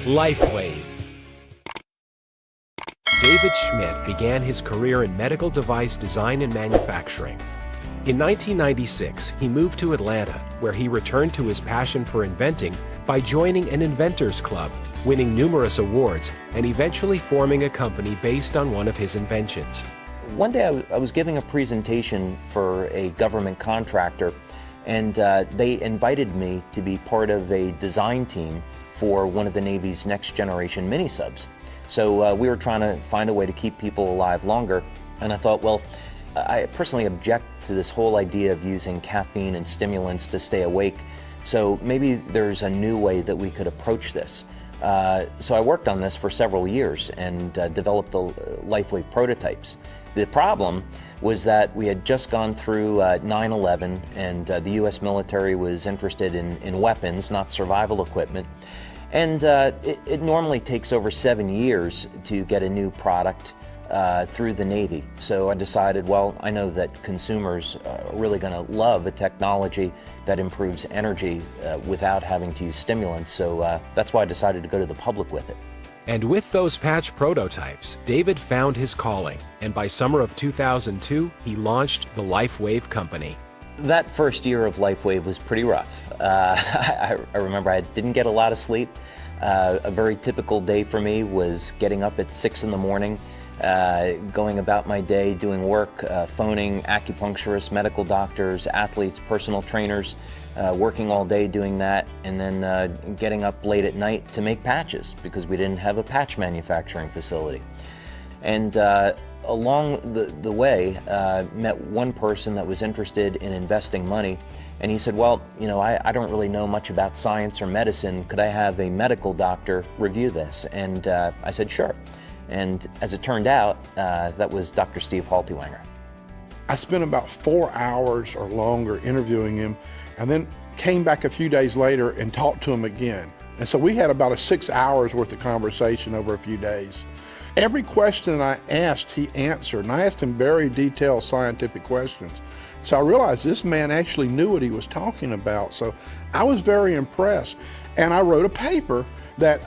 LifeWave. David Schmidt began his career in medical device design and manufacturing. In 1996, he moved to Atlanta, where he returned to his passion for inventing by joining an inventors club, winning numerous awards, and eventually forming a company based on one of his inventions. One day I was giving a presentation for a government contractor, and they invited me to be part of a design team for one of the Navy's next generation mini-subs. So we were trying to find a way to keep people alive longer, and I thought, well, I personally object to this whole idea of using caffeine and stimulants to stay awake, so maybe there's a new way that we could approach this. So I worked on this for several years and developed the LifeWave prototypes. The problem was that we had just gone through 9/11, and the U.S. military was interested in weapons, not survival equipment. And it normally takes over 7 years to get a new product through the Navy. So I decided, well, I know that consumers are really going to love a technology that improves energy without having to use stimulants. So that's why I decided to go to the public with it. And with those patch prototypes, David found his calling, and by summer of 2002, he launched the LifeWave company. That first year of LifeWave was pretty rough. I remember I didn't get a lot of sleep. A very typical day for me was getting up at 6 in the morning, going about my day, doing work, phoning acupuncturists, medical doctors, athletes, personal trainers, working all day doing that, and then getting up late at night to make patches because we didn't have a patch manufacturing facility. And along the way, met one person that was interested in investing money, and he said, well, you know, I don't really know much about science or medicine. Could I have a medical doctor review this? And I said, sure. And as it turned out, that was Dr. Steve Haltiwanger. I spent about 4 hours or longer interviewing him, and then came back a few days later and talked to him again. And so we had about 6 hours worth of conversation over a few days. Every question I asked, he answered, and I asked him very detailed scientific questions. So I realized this man actually knew what he was talking about. So I was very impressed. And I wrote a paper that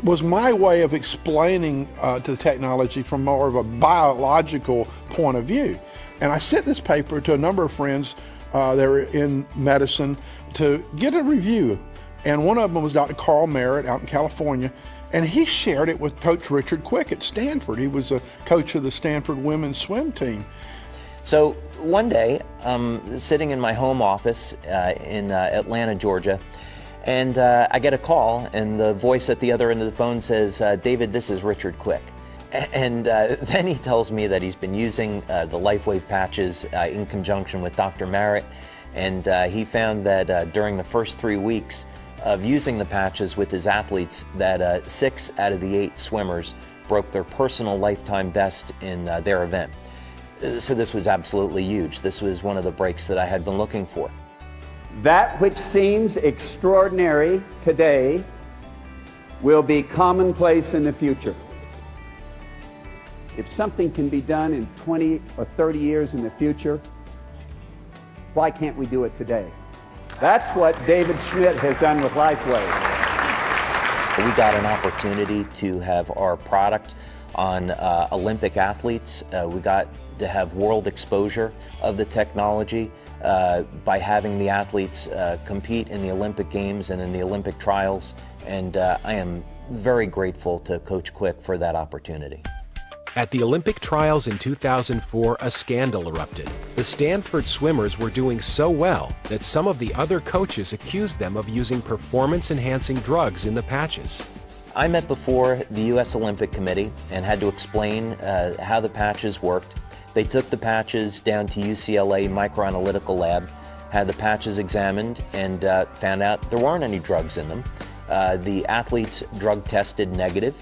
was my way of explaining to the technology from more of a biological point of view. And I sent this paper to a number of friends that were in medicine to get a review. And one of them was Dr. Carl Merritt out in California. And he shared it with Coach Richard Quick at Stanford. He was a coach of the Stanford women's swim team. So one day, I'm sitting in my home office in Atlanta, Georgia, and I get a call, and the voice at the other end of the phone says, David, this is Richard Quick. And then he tells me that he's been using the LifeWave patches in conjunction with Dr. Merritt, and he found that during the first 3 weeks of using the patches with his athletes, that 6 out of the 8 swimmers broke their personal lifetime best in their event. So this was absolutely huge. This was one of the breaks that I had been looking for. That which seems extraordinary today will be commonplace in the future. If something can be done in 20 or 30 years in the future, why can't we do it today? That's what David Schmidt has done with LifeWave. We got an opportunity to have our product on Olympic athletes. We got to have world exposure of the technology by having the athletes compete in the Olympic Games and in the Olympic trials. And I am very grateful to Coach Quick for that opportunity. At the Olympic trials in 2004, a scandal erupted. The Stanford swimmers were doing so well that some of the other coaches accused them of using performance-enhancing drugs in the patches. I met before the U.S. Olympic Committee and had to explain how the patches worked. They took the patches down to UCLA Microanalytical Lab, had the patches examined, and found out there weren't any drugs in them. The athletes drug tested negative,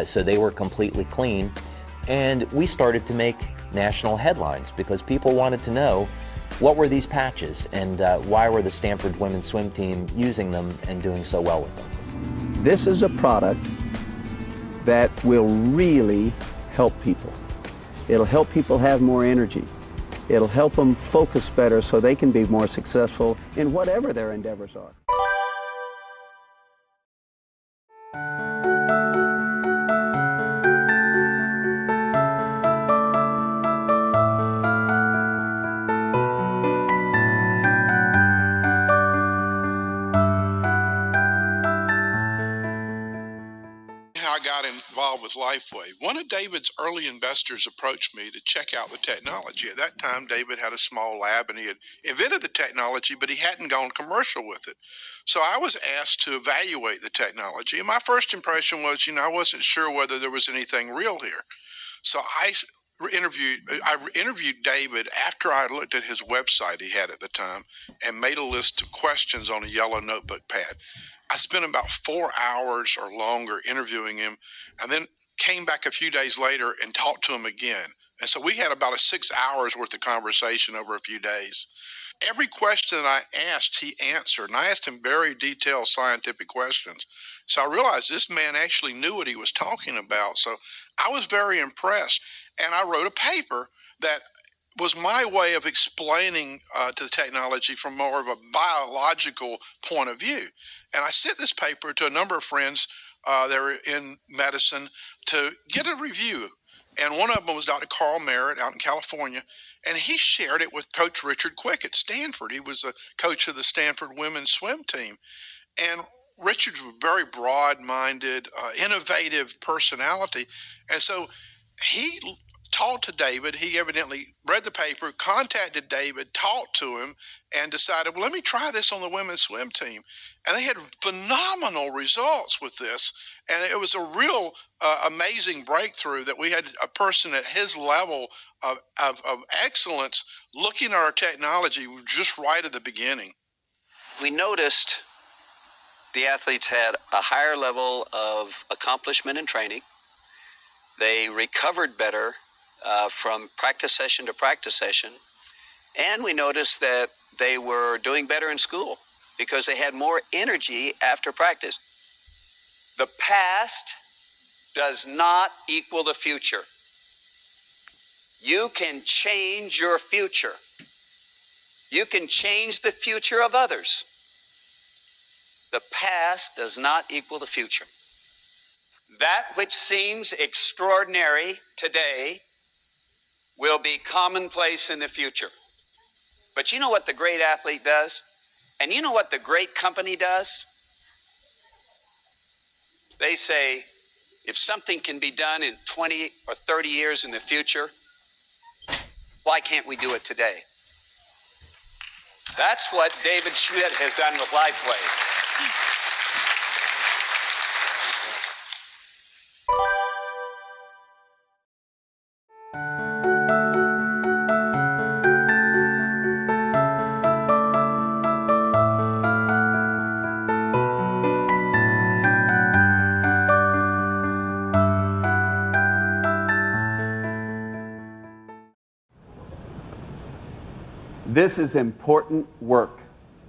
so they were completely clean. And we started to make national headlines because people wanted to know what were these patches and why were the Stanford women's swim team using them and doing so well with them. This is a product that will really help people. It'll help people have more energy. It'll help them focus better so they can be more successful in whatever their endeavors are. I got involved with LifeWave. One of David's early investors approached me to check out the technology. At that time, David had a small lab and he had invented the technology, but he hadn't gone commercial with it. So I was asked to evaluate the technology. And my first impression was, I wasn't sure whether there was anything real here. So I interviewed David after I looked at his website he had at the time and made a list of questions on a yellow notebook pad. I spent about 4 hours or longer interviewing him and then came back a few days later and talked to him again. And so we had about a 6 hours worth of conversation over a few days. Every question that I asked, he answered. And I asked him very detailed scientific questions. So I realized this man actually knew what he was talking about. So I was very impressed. And I wrote a paper that was my way of explaining to the technology from more of a biological point of view. And I sent this paper to a number of friends that are in medicine to get a review. And one of them was Dr. Carl Merritt out in California. And he shared it with Coach Richard Quick at Stanford. He was a coach of the Stanford women's swim team. And Richard's a very broad-minded, innovative personality. And so he talked to David. He evidently read the paper, contacted David, talked to him, and decided, well, let me try this on the women's swim team. And they had phenomenal results with this. And it was a real amazing breakthrough that we had a person at his level of excellence looking at our technology just right at the beginning. We noticed the athletes had a higher level of accomplishment in training. They recovered better from practice session to practice session. And we noticed that they were doing better in school because they had more energy after practice. The past does not equal the future. You can change your future. You can change the future of others. The past does not equal the future. That which seems extraordinary today will be commonplace in the future. But you know what the great athlete does? And you know what the great company does? They say, if something can be done in 20 or 30 years in the future, why can't we do it today? That's what David Schmidt has done with LifeWave. This is important work.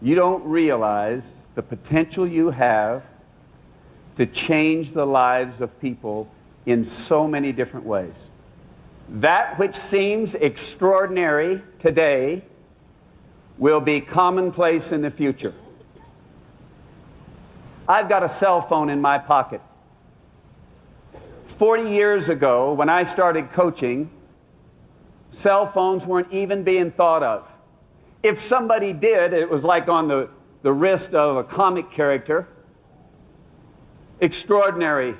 You don't realize the potential you have to change the lives of people in so many different ways. That which seems extraordinary today will be commonplace in the future. I've got a cell phone in my pocket. 40 years ago, when I started coaching, cell phones weren't even being thought of. If somebody did, it was like on the wrist of a comic character. Extraordinary.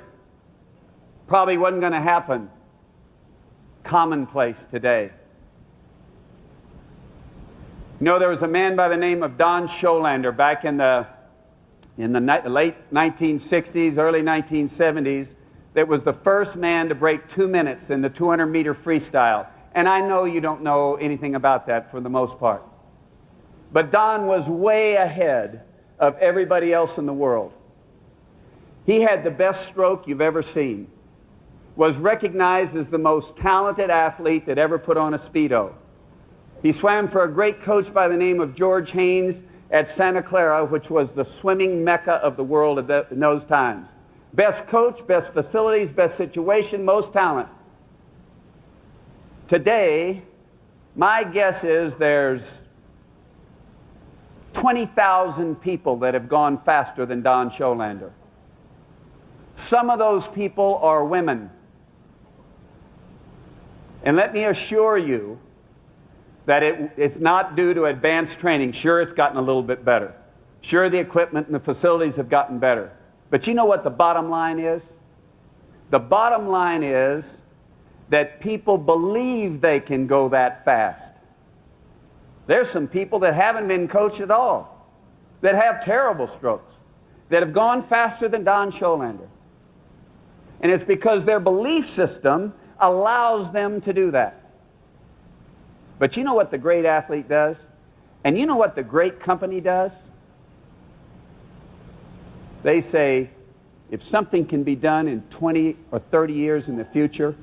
Probably wasn't going to happen. Commonplace today. You know, there was a man by the name of Don Scholander back in the late 1960s, early 1970s, that was the first man to break 2 minutes in the 200-meter freestyle. And I know you don't know anything about that for the most part. But Don was way ahead of everybody else in the world. He had the best stroke you've ever seen, was recognized as the most talented athlete that ever put on a Speedo. He swam for a great coach by the name of George Haynes at Santa Clara, which was the swimming mecca of the world in those times. Best coach, best facilities, best situation, most talent. Today, my guess is there's 20,000 people that have gone faster than Don Scholander. Some of those people are women. And let me assure you that it's not due to advanced training. Sure, it's gotten a little bit better. Sure, the equipment and the facilities have gotten better. But you know what the bottom line is? The bottom line is that people believe they can go that fast. There's some people that haven't been coached at all, that have terrible strokes, that have gone faster than Don Scholander. And it's because their belief system allows them to do that. But you know what the great athlete does? And you know what the great company does? They say, if something can be done in 20 or 30 years in the future,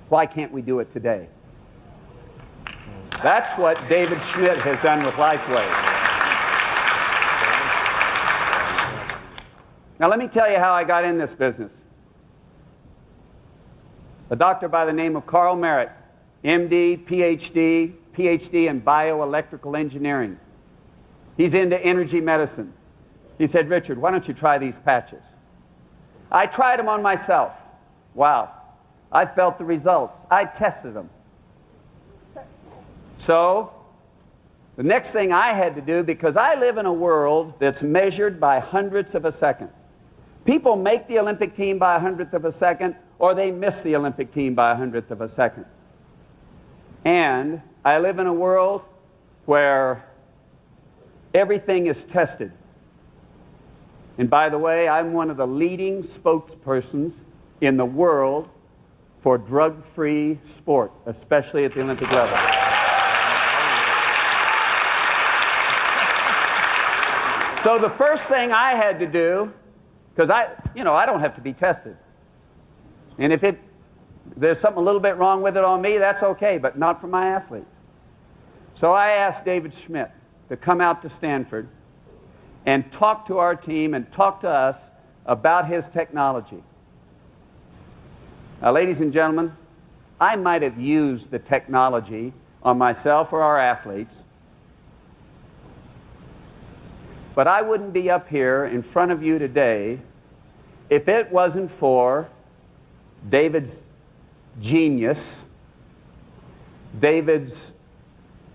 why can't we do it today? That's what David Schmidt has done with LifeWave. Now let me tell you how I got in this business. A doctor by the name of Carl Merritt, MD, PhD in bioelectrical engineering. He's into energy medicine. He said, Richard, why don't you try these patches? I tried them on myself. Wow. I felt the results. I tested them. So, the next thing I had to do, because I live in a world that's measured by hundredths of a second. People make the Olympic team by a hundredth of a second, or they miss the Olympic team by a hundredth of a second. And I live in a world where everything is tested. And by the way, I'm one of the leading spokespersons in the world for drug-free sport, especially at the Olympic level. So the first thing I had to do, because I don't have to be tested. And if there's something a little bit wrong with it on me, that's okay, but not for my athletes. So I asked David Schmidt to come out to Stanford and talk to our team and talk to us about his technology. Now, ladies and gentlemen, I might have used the technology on myself or our athletes, but I wouldn't be up here in front of you today if it wasn't for David's genius, David's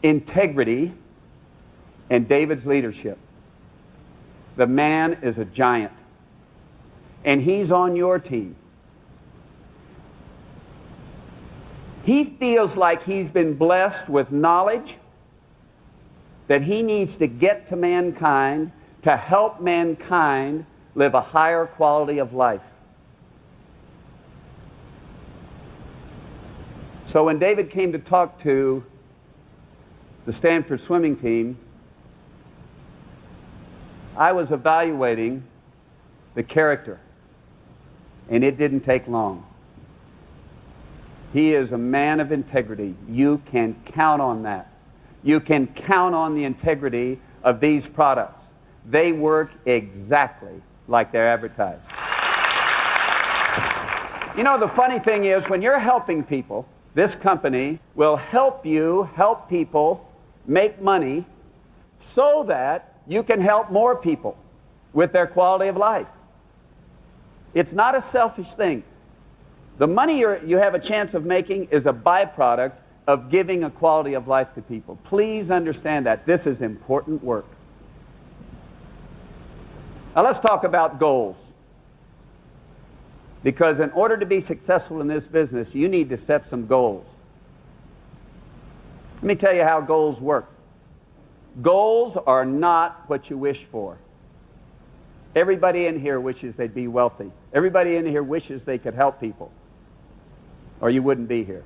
integrity, and David's leadership. The man is a giant, and he's on your team. He feels like he's been blessed with knowledge that he needs to get to mankind to help mankind live a higher quality of life. So when David came to talk to the Stanford swimming team, I was evaluating the character, and it didn't take long. He is a man of integrity. You can count on that. You can count on the integrity of these products. They work exactly like they're advertised. You know, the funny thing is, when you're helping people, this company will help you help people make money so that you can help more people with their quality of life. It's not a selfish thing. The money you have a chance of making is a byproduct of giving a quality of life to people. Please understand that. This is important work. Now let's talk about goals. Because in order to be successful in this business, you need to set some goals. Let me tell you how goals work. Goals are not what you wish for. Everybody in here wishes they'd be wealthy. Everybody in here wishes they could help people, or you wouldn't be here.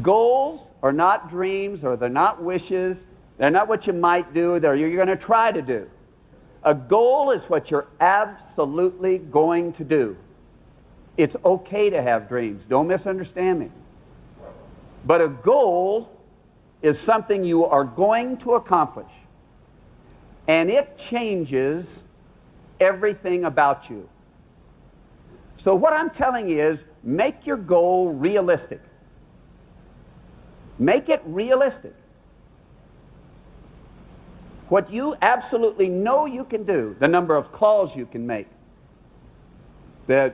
Goals are not dreams, or they're not wishes. They're not what you might do, they're you're going to try to do. A goal is what you're absolutely going to do. It's okay to have dreams. Don't misunderstand me. But a goal is something you are going to accomplish, and it changes everything about you. So what I'm telling you is, make your goal realistic. Make it realistic. What you absolutely know you can do, the number of calls you can make, the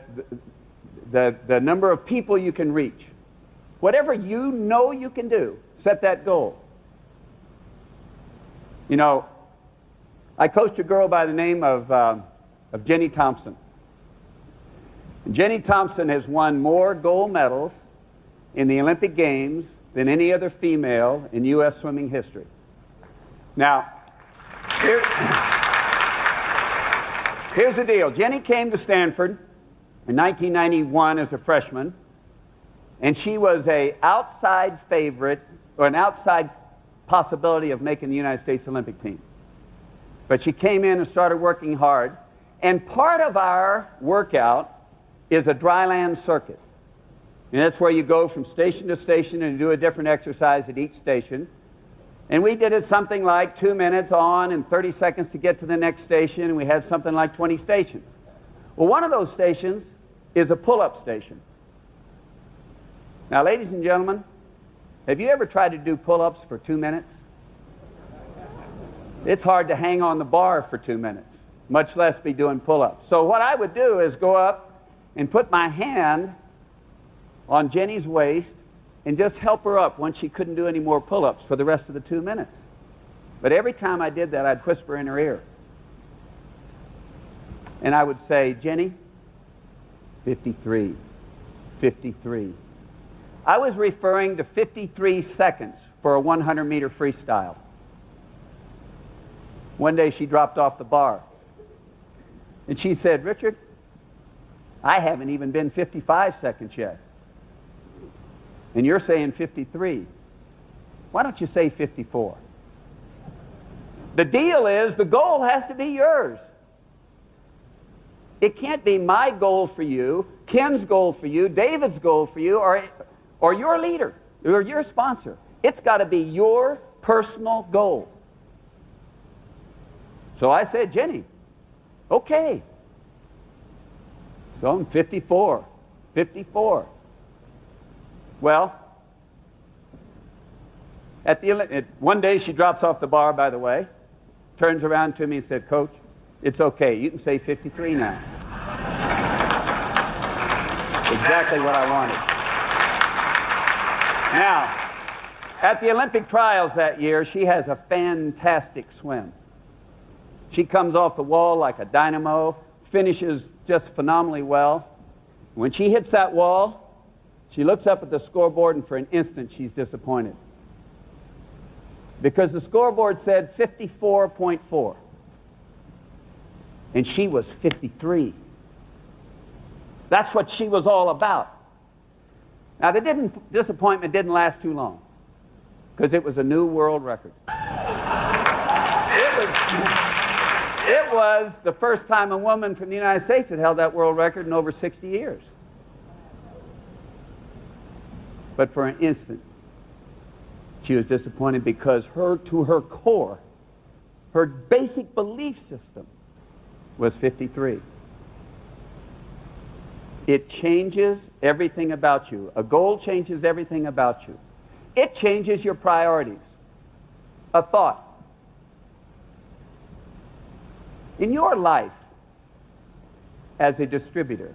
number of people you can reach, whatever you know you can do, set that goal. You know, I coached a girl by the name of Jenny Thompson. Jenny Thompson has won more gold medals in the Olympic Games than any other female in U.S. swimming history. Now, here's the deal. Jenny came to Stanford in 1991 as a freshman, and she was an outside favorite or an outside possibility of making the United States Olympic team. But she came in and started working hard, and part of our workout is a dry land circuit. And that's where you go from station to station and do a different exercise at each station. And we did it something like 2 minutes on and 30 seconds to get to the next station, and we had something like 20 stations. Well, one of those stations is a pull-up station. Now, ladies and gentlemen, have you ever tried to do pull-ups for 2 minutes? It's hard to hang on the bar for 2 minutes, much less be doing pull-ups. So what I would do is go up and put my hand on Jenny's waist and just help her up once she couldn't do any more pull-ups for the rest of the 2 minutes. But every time I did that, I'd whisper in her ear. And I would say, Jenny, 53, 53. I was referring to 53 seconds for a 100-meter freestyle. One day she dropped off the bar. And she said, Richard, I haven't even been 55 seconds yet. And you're saying 53. Why don't you say 54? The deal is the goal has to be yours. It can't be my goal for you, Ken's goal for you, David's goal for you, or your leader, or your sponsor. It's got to be your personal goal. So I said, Jenny, okay. So I'm 54, 54. Well, one day she drops off the bar, by the way, turns around to me and said, Coach, it's okay. You can say 53 now. Exactly what I wanted. Now, at the Olympic trials that year, she has a fantastic swim. She comes off the wall like a dynamo, finishes just phenomenally well. When she hits that wall, she looks up at the scoreboard, and for an instant, she's disappointed. Because the scoreboard said 54.4. And she was 53. That's what she was all about. Now, the disappointment didn't last too long, because it was a new world record. It was the first time a woman from the United States had held that world record in over 60 years. But for an instant, she was disappointed because to her core, her basic belief system was 53. It changes everything about you. A goal changes everything about you. It changes your priorities. A thought. In your life as a distributor,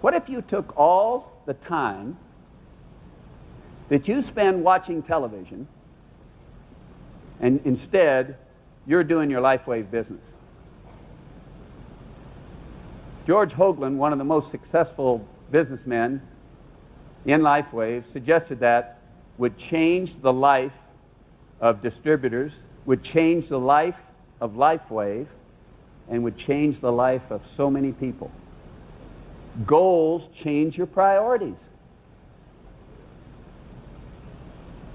what if you took all the time that you spend watching television and instead you're doing your LifeWave business? George Hoagland, one of the most successful businessmen in LifeWave, suggested that would change the life of distributors, would change the life of LifeWave, and would change the life of so many people. Goals change your priorities.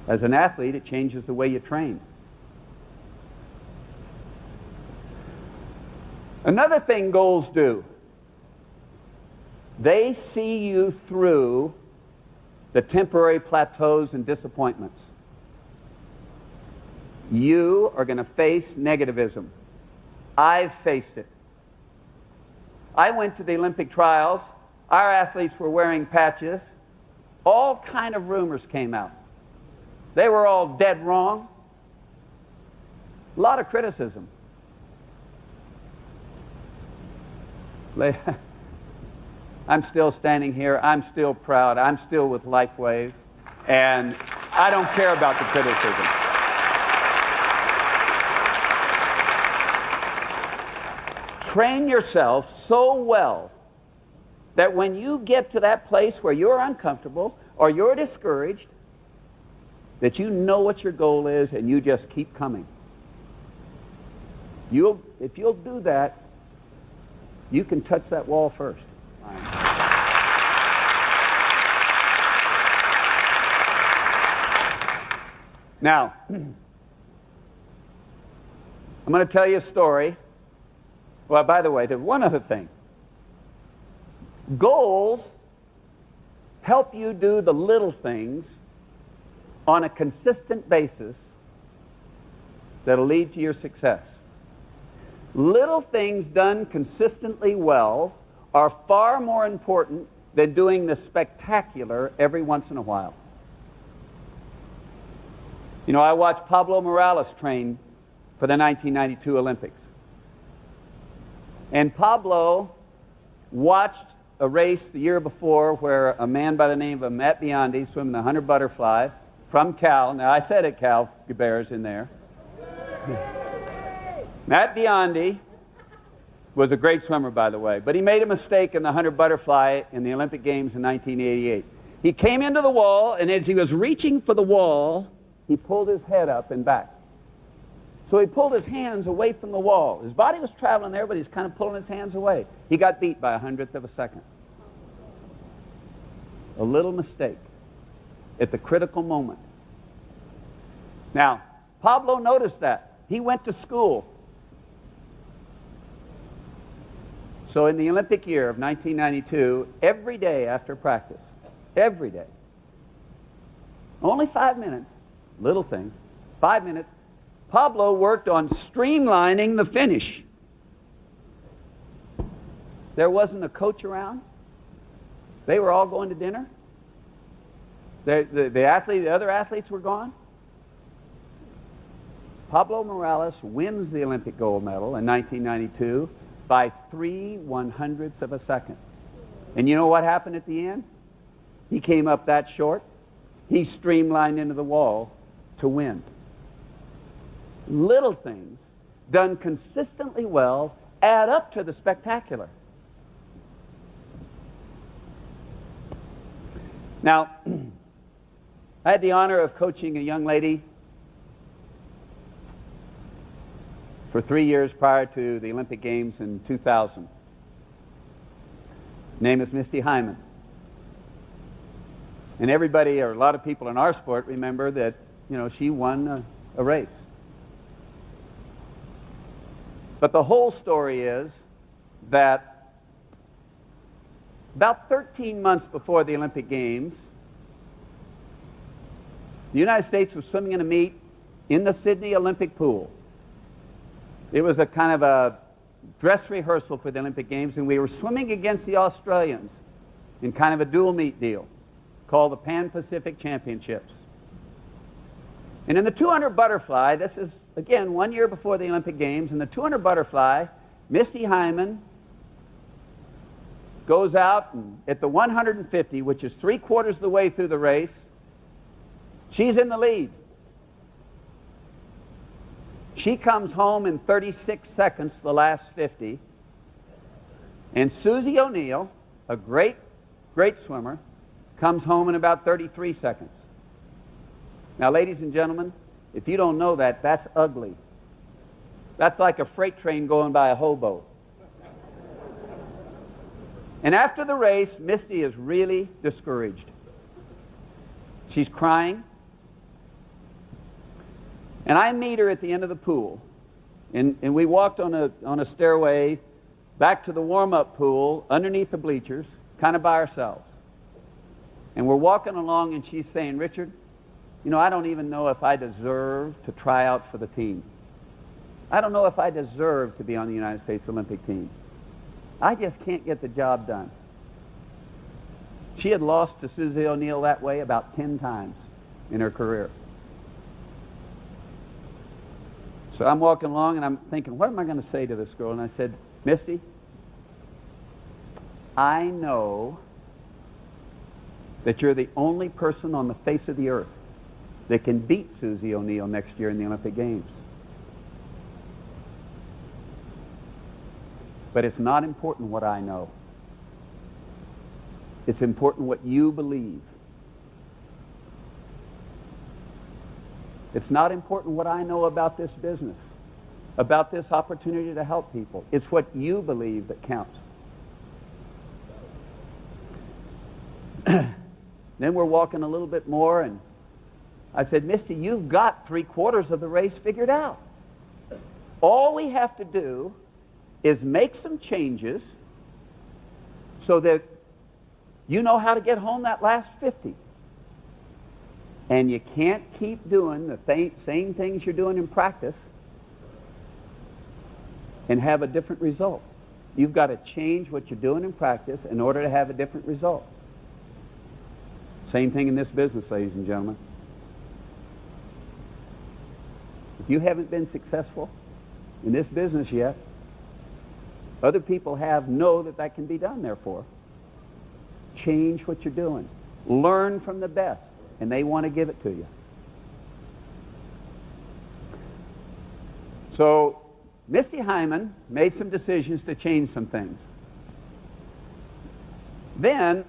As an athlete, it changes the way you train. Another thing goals do, they see you through the temporary plateaus and disappointments. You are going to face negativism. I've faced it. I went to the Olympic trials. Our athletes were wearing patches. All kind of rumors came out. They were all dead wrong. A lot of criticism. I'm still standing here. I'm still proud. I'm still with LifeWave. And I don't care about the criticism. Train yourself so well that when you get to that place where you're uncomfortable or you're discouraged, that you know what your goal is and you just keep coming. If you'll do that, you can touch that wall first. Now, I'm going to tell you a story. Well, by the way, there's one other thing. Goals help you do the little things on a consistent basis that'll lead to your success. Little things done consistently well are far more important than doing the spectacular every once in a while. You know, I watched Pablo Morales train for the 1992 Olympics. And Pablo watched a race the year before where a man by the name of Matt Biondi swimming the 100 butterfly from Cal. Now, I said it, Cal. Bear's in there. Matt Biondi was a great swimmer, by the way, but he made a mistake in the 100 butterfly in the Olympic Games in 1988. He came into the wall, and as he was reaching for the wall, he pulled his head up and back. So he pulled his hands away from the wall. His body was traveling there, but he's kind of pulling his hands away. He got beat by 100th of a second. A little mistake at the critical moment. Now, Pablo noticed that. He went to school. So in the Olympic year of 1992, every day after practice, every day, only 5 minutes, little thing, 5 minutes, Pablo worked on streamlining the finish. There wasn't a coach around. They were all going to dinner. The other athletes were gone. Pablo Morales wins the Olympic gold medal in 1992 by 3/100ths of a second. And you know what happened at the end? He came up that short. He streamlined into the wall to win. Little things done consistently well add up to the spectacular. Now, I had the honor of coaching a young lady for 3 years prior to the Olympic Games in 2000. Her name is Misty Hyman. And everybody, or a lot of people in our sport, remember that, you know, she won a race. But the whole story is that about 13 months before the Olympic Games, the United States was swimming in a meet in the Sydney Olympic pool. It was a kind of a dress rehearsal for the Olympic Games, and we were swimming against the Australians in kind of a dual meet deal called the Pan-Pacific Championships. And in the 200 butterfly, this is, again, 1 year before the Olympic Games, in the 200 butterfly, Misty Hyman goes out and at the 150, which is 3/4 of the way through the race, she's in the lead. She comes home in 36 seconds, the last 50. And Susie O'Neill, a great, great swimmer, comes home in about 33 seconds. Now, ladies and gentlemen, if you don't know that, that's ugly. That's like a freight train going by a hobo. And after the race, Misty is really discouraged. She's crying. And I meet her at the end of the pool. And we walked on a stairway back to the warm-up pool underneath the bleachers, kind of by ourselves. And we're walking along, and she's saying, "Richard, you know, I don't even know if I deserve to try out for the team. I don't know if I deserve to be on the United States Olympic team. I just can't get the job done." She had lost to Susie O'Neill that way about 10 times in her career. So I'm walking along, and I'm thinking, what am I going to say to this girl? And I said, "Misty, I know that you're the only person on the face of the earth that can beat Susie O'Neill next year in the Olympic Games. But it's not important what I know. It's important what you believe. It's not important what I know about this business, about this opportunity to help people. It's what you believe that counts. Then we're walking a little bit more, and I said, Misty, you've got 3/4 of the race figured out. All we have to do is make some changes so that you know how to get home that last 50. And you can't keep doing the same things you're doing in practice and have a different result. You've got to change what you're doing in practice in order to have a different result. Same thing in this business, ladies and gentlemen. If you haven't been successful in this business yet, other people know that that can be done, therefore. Change what you're doing. Learn from the best, and they want to give it to you. So, Misty Hyman made some decisions to change some things. Then,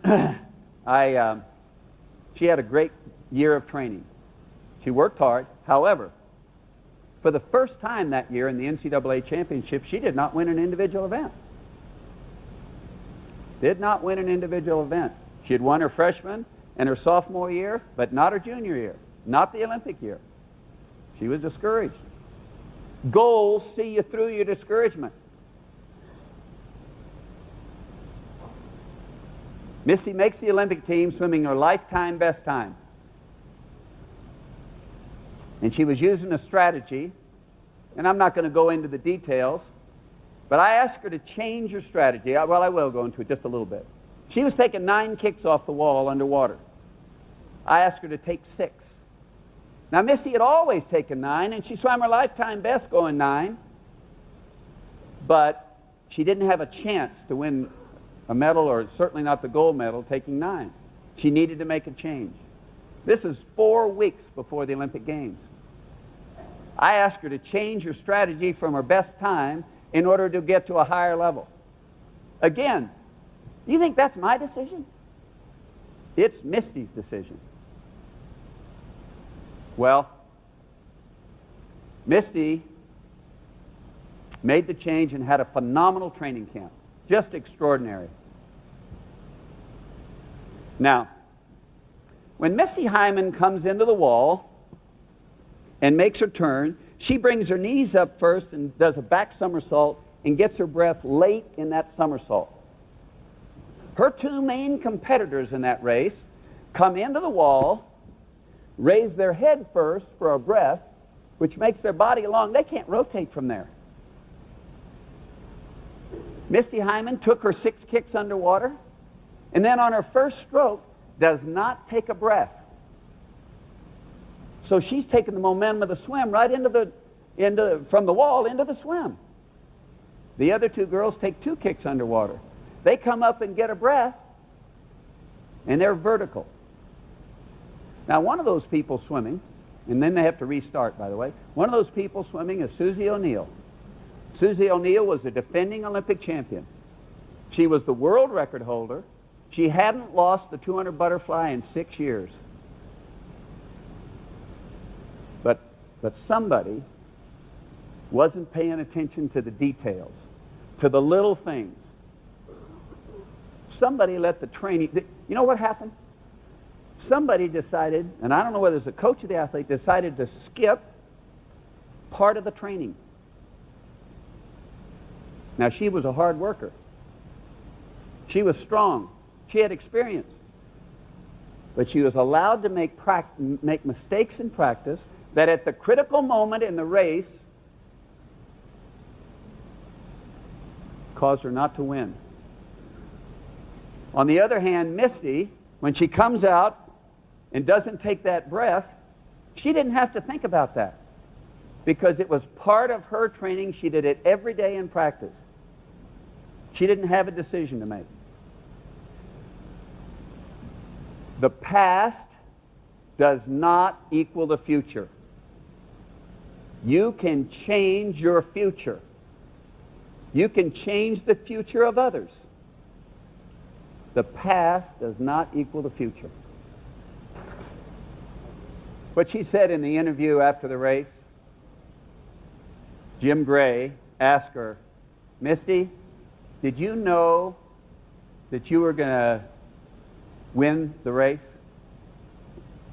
she had a great year of training. She worked hard. However, for the first time that year in the NCAA championship, she did not win an individual event. Did not win an individual event. She had won her freshman and her sophomore year, but not her junior year, not the Olympic year. She was discouraged. Goals see you through your discouragement. Misty makes the Olympic team swimming her lifetime best time. And she was using a strategy, and I'm not going to go into the details, but I asked her to change her strategy. Well, I will go into it just a little bit. She was taking 9 kicks off the wall underwater. I asked her to take 6. Now, Misty had always taken 9, and she swam her lifetime best going 9, but she didn't have a chance to win a medal, or certainly not the gold medal, taking 9. She needed to make a change. This is 4 weeks before the Olympic Games. I asked her to change her strategy from her best time in order to get to a higher level. Again, you think that's my decision? It's Misty's decision. Well, Misty made the change and had a phenomenal training camp. Just extraordinary. Now, when Misty Hyman comes into the wall and makes her turn, she brings her knees up first and does a back somersault and gets her breath late in that somersault. Her 2 main competitors in that race come into the wall, raise their head first for a breath, which makes their body long. They can't rotate from there. Misty Hyman took her 6 kicks underwater, and then on her first stroke does not take a breath. So she's taking the momentum of the swim right from the wall into the swim. The other 2 girls take 2 kicks underwater. They come up and get a breath, and they're vertical. Now, one of those people swimming, and then they have to restart, by the way, one of those people swimming is Susie O'Neill. Susie O'Neill was the defending Olympic champion. She was the world record holder. She hadn't lost the 200 butterfly in 6 years. But somebody wasn't paying attention to the details, to the little things. Somebody let the training... You know what happened? Somebody decided, and I don't know whether it's the coach or the athlete, decided to skip part of the training. Now, she was a hard worker. She was strong. She had experience. But she was allowed to make mistakes in practice that at the critical moment in the race caused her not to win. On the other hand, Misty, when she comes out and doesn't take that breath, she didn't have to think about that because it was part of her training. She did it every day in practice. She didn't have a decision to make. The past does not equal the future. You can change your future. You can change the future of others. The past does not equal the future. What she said in the interview after the race, Jim Gray asked her, Misty, did you know that you were going to win the race?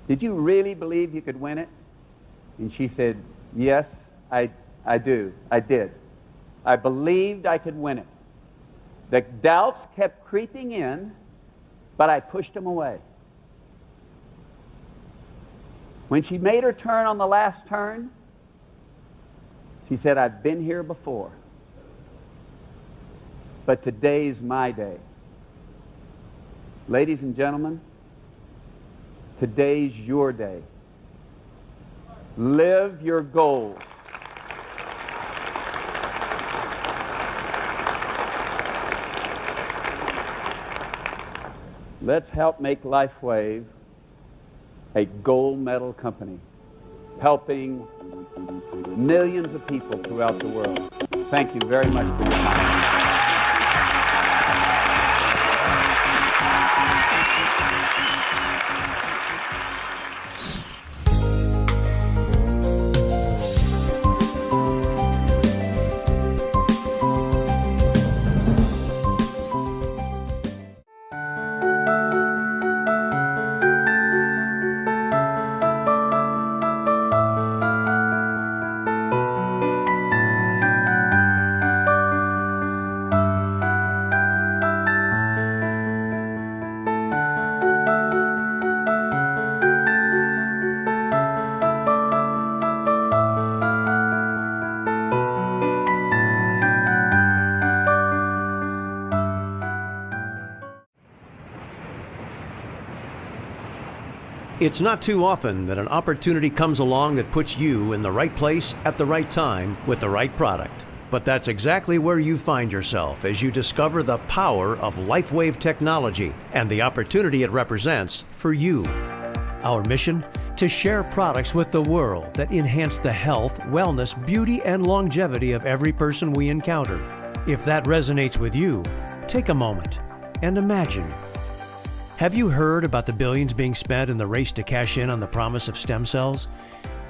Did you really believe you could win it? And she said, yes, I do. I did. I believed I could win it. The doubts kept creeping in, but I pushed them away. When she made her turn on the last turn, she said, I've been here before, but today's my day. Ladies and gentlemen, today's your day. Live your goals. Let's help make LifeWave a gold medal company, helping millions of people throughout the world. Thank you very much for your time. It's not too often that an opportunity comes along that puts you in the right place at the right time with the right product. But that's exactly where you find yourself as you discover the power of LifeWave technology and the opportunity it represents for you. Our mission? To share products with the world that enhance the health, wellness, beauty, and longevity of every person we encounter. If that resonates with you, take a moment and imagine. Have you heard about the billions being spent in the race to cash in on the promise of stem cells?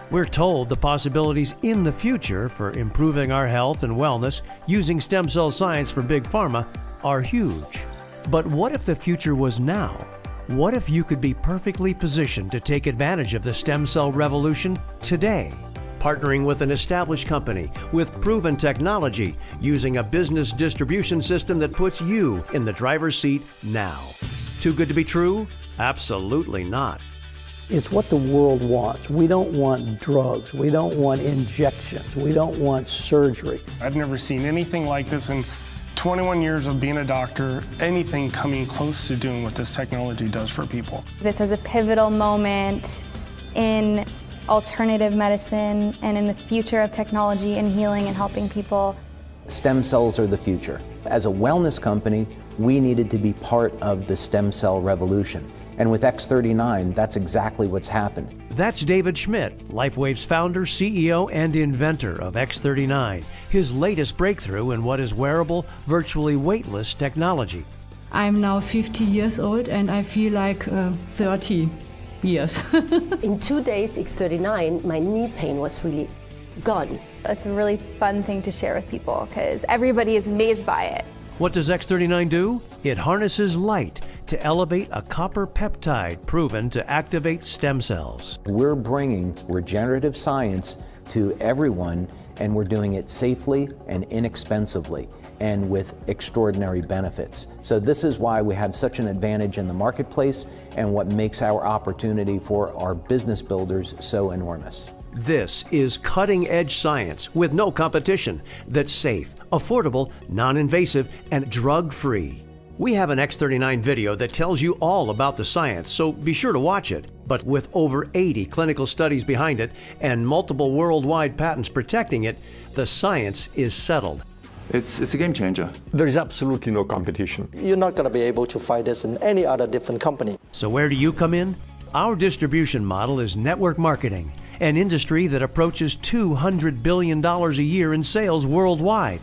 We're told the possibilities in the future for improving our health and wellness using stem cell science from Big Pharma are huge. But what if the future was now? What if you could be perfectly positioned to take advantage of the stem cell revolution today? Partnering with an established company with proven technology, using a business distribution system that puts you in the driver's seat now. Too good to be true? Absolutely not. It's what the world wants. We don't want drugs. We don't want injections. We don't want surgery. I've never seen anything like this in 21 years of being a doctor, anything coming close to doing what this technology does for people. This is a pivotal moment in alternative medicine and in the future of technology and healing and helping people. Stem cells are the future. As a wellness company, we needed to be part of the stem cell revolution. And with X39, that's exactly what's happened. That's David Schmidt, LifeWave's founder, CEO, and inventor of X39, his latest breakthrough in what is wearable, virtually weightless technology. I'm now 50 years old and I feel like 30 years. In 2 days, X39, my knee pain was really gone. It's a really fun thing to share with people because everybody is amazed by it. What does X39 do? It harnesses light to elevate a copper peptide proven to activate stem cells. We're bringing regenerative science to everyone, and we're doing it safely and inexpensively and with extraordinary benefits. So this is why we have such an advantage in the marketplace and what makes our opportunity for our business builders so enormous. This is cutting-edge science with no competition that's safe, affordable, non-invasive, and drug-free. We have an X39 video that tells you all about the science, so be sure to watch it. But with over 80 clinical studies behind it and multiple worldwide patents protecting it, the science is settled. It's a game changer. There is absolutely no competition. You're not going to be able to find this in any other different company. So where do you come in? Our distribution model is network marketing, an industry that approaches $200 billion a year in sales worldwide.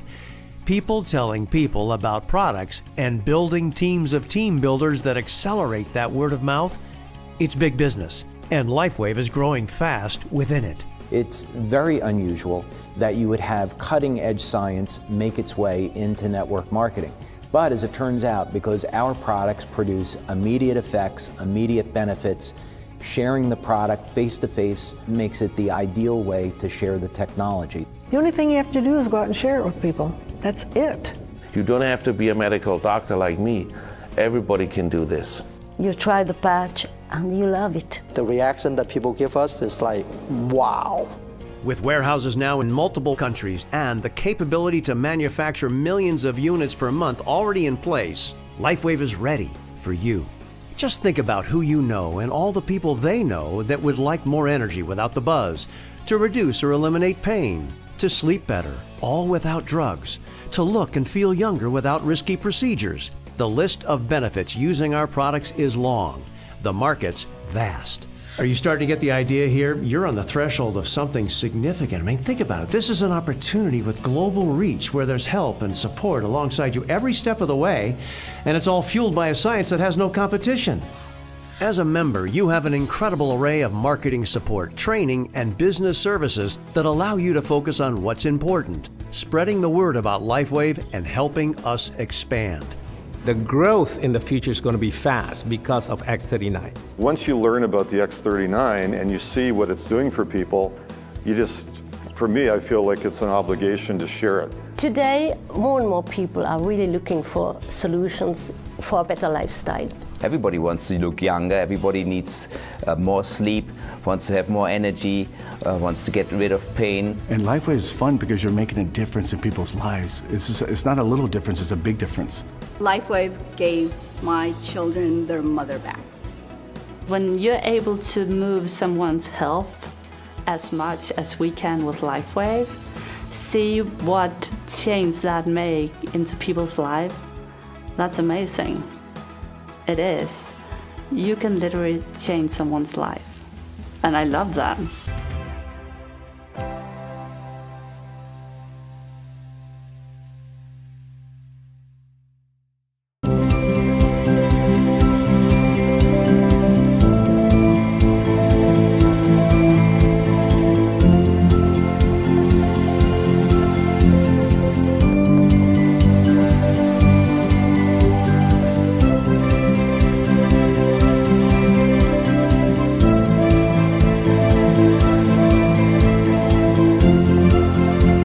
People telling people about products and building teams of team builders that accelerate that word of mouth, it's big business, and LifeWave is growing fast within it. It's very unusual that you would have cutting-edge science make its way into network marketing. But as it turns out, because our products produce immediate effects, immediate benefits, sharing the product face-to-face makes it the ideal way to share the technology. The only thing you have to do is go out and share it with people. That's it. You don't have to be a medical doctor like me. Everybody can do this. You try the patch and you love it. The reaction that people give us is like, wow. With warehouses now in multiple countries and the capability to manufacture millions of units per month already in place, LifeWave is ready for you. Just think about who you know and all the people they know that would like more energy without the buzz, to reduce or eliminate pain, to sleep better, all without drugs, to look and feel younger without risky procedures. The list of benefits using our products is long. The market's vast. Are you starting to get the idea here? You're on the threshold of something significant. I mean, think about it. This is an opportunity with global reach where there's help and support alongside you every step of the way, and it's all fueled by a science that has no competition. As a member, you have an incredible array of marketing support, training, and business services that allow you to focus on what's important, spreading the word about LifeWave and helping us expand. The growth in the future is going to be fast because of X39. Once you learn about the X39 and you see what it's doing for people, for me, I feel like it's an obligation to share it. Today, more and more people are really looking for solutions for a better lifestyle. Everybody wants to look younger, everybody needs more sleep, wants to have more energy, wants to get rid of pain. And LifeWave is fun because you're making a difference in people's lives. It's not a little difference, it's a big difference. LifeWave gave my children their mother back. When you're able to move someone's health as much as we can with LifeWave, see what change that make into people's life, that's amazing. It is. You can literally change someone's life. And I love that.